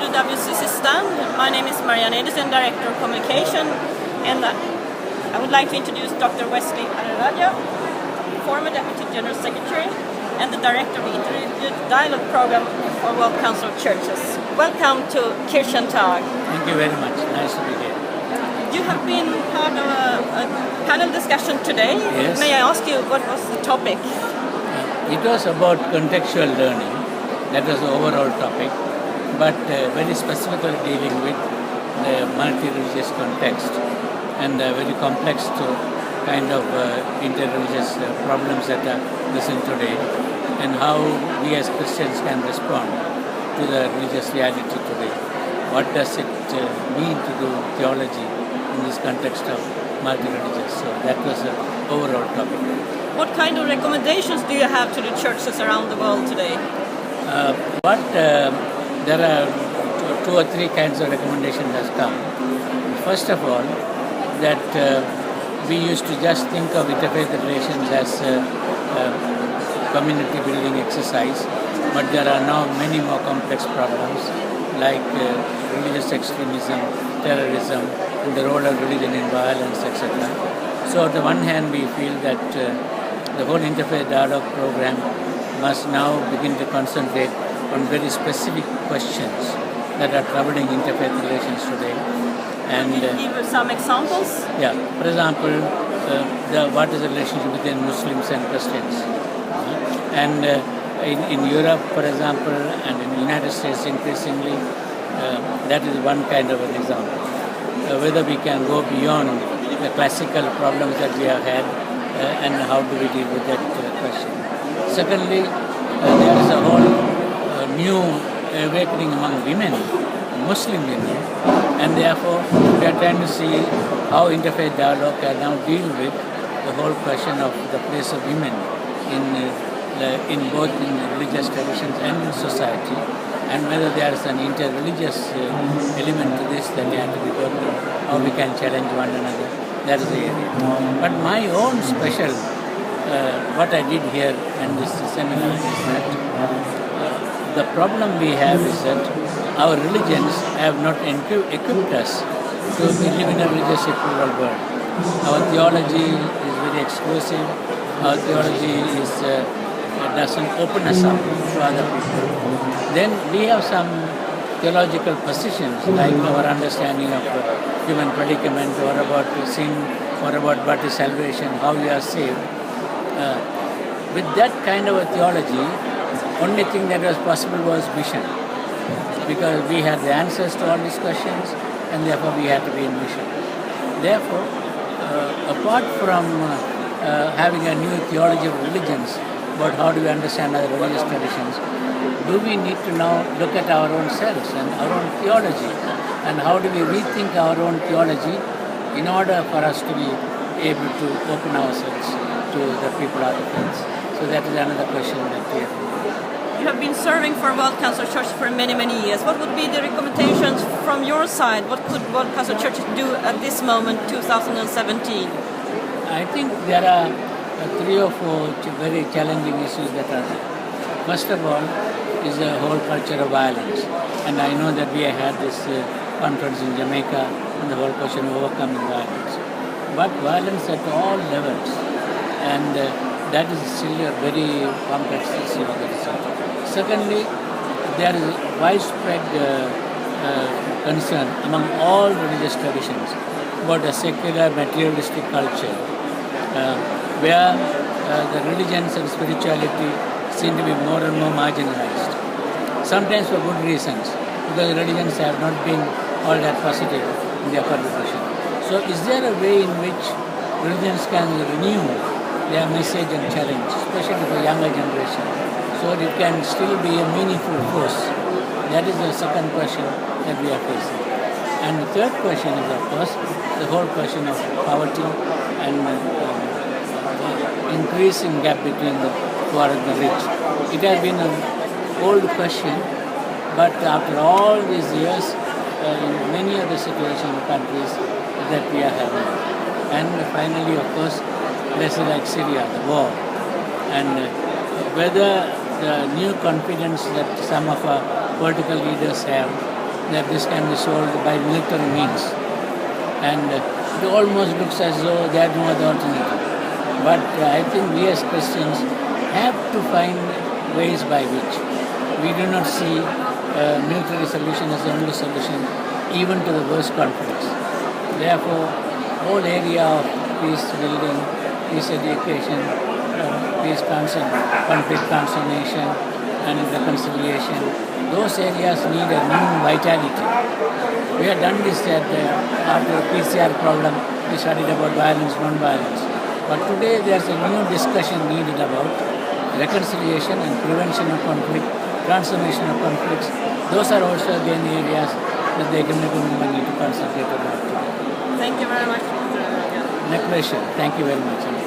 the WCC stand. My name is Marianne Edison, Director of Communication, and I would like to introduce Dr. Wesley Ariarajah, former Deputy General Secretary and the Director of the Interreligious Dialogue Program for World Council of Churches. Welcome to Kirchentag. Thank you very much. Nice to be here. You have been part of a panel discussion today. Yes. May I ask you what was the topic? It was about contextual learning. That was the overall topic, but very specifically dealing with the multi-religious context and very complex kind of inter-religious problems that are present today, and how we as Christians can respond to the religious reality today. What does it mean to do theology in this context of multi-religious? So that was the overall topic. What kind of recommendations do you have to the churches around the world today? There are two or three kinds of recommendations that come. First of all, that we used to just think of interfaith relations as a community building exercise, but there are now many more complex problems like religious extremism, terrorism, and the role of religion in violence, etc. So on the one hand, we feel that the whole interfaith dialogue program must now begin to concentrate on very specific questions that are troubling interfaith relations today. And can you give some examples? Yeah, for example, what is the relationship between Muslims and Christians? And in Europe, for example, and in the United States increasingly, that is one kind of an example. Whether we can go beyond the classical problems that we have had and how do we deal with that question. Secondly, there is a whole new awakening among women, Muslim women, and therefore we are trying to see how interfaith dialogue can now deal with the whole question of the place of women in both in religious traditions and in society, and whether there is an interreligious element to this that we have to be working on, how we can challenge one another. That is the area. But my own special, what I did here in this seminar is that the problem we have is that our religions have not equipped us to live in a religiously plural world. Our theology is very exclusive. Our theology doesn't open us up to other people. Then we have some theological positions like our understanding of human predicament, or about sin, or about what is salvation, how we are saved. With that kind of a theology, only thing that was possible was mission, because we had the answers to all these questions, and therefore we had to be in mission. Therefore, apart from having a new theology of religions, about how do we understand other religious traditions, do we need to now look at our own selves and our own theology, and how do we rethink our own theology in order for us to be able to open ourselves to the people of the faith. So that is another question that we have. You have been serving for World Council of Churches for many, many years. What would be the recommendations from your side? What could World Council of Churches do at this moment, 2017? I think there are three or four very challenging issues that are there. First of all is the whole culture of violence. And I know that we had this conference in Jamaica on the whole question of overcoming violence. But violence at all levels. And that is still a very complex issue. Secondly, there is widespread concern among all religious traditions about a secular materialistic culture where the religions and spirituality seem to be more and more marginalized. Sometimes for good reasons, because religions have not been all that positive in their contribution. So is there a way in which religions can renew their message and challenge, especially for younger generation, so it can still be a meaningful force? That is the second question that we are facing. And the third question is, of course, the whole question of poverty and increasing gap between the poor and the rich. It has been an old question, but after all these years, in many of the situations in countries that we are having. And finally, of course, places like Syria, the war, and whether the new confidence that some of our political leaders have that this can be solved by military means. And it almost looks as though there is no other alternative. But I think we as Christians have to find ways by which we do not see military solution as the only solution, even to the worst conflicts. Therefore, whole area of peace building, peace education, peace conflict transformation, and reconciliation, those areas need a new vitality. We have done this after the PCR problem. We studied about violence, non-violence. But today there's a new discussion needed about reconciliation and prevention of conflict, transformation of conflicts. Those are also again areas that the economic movement need to concentrate about. Thank you very much, Dr. Ariarajah. My pleasure. Thank you very much.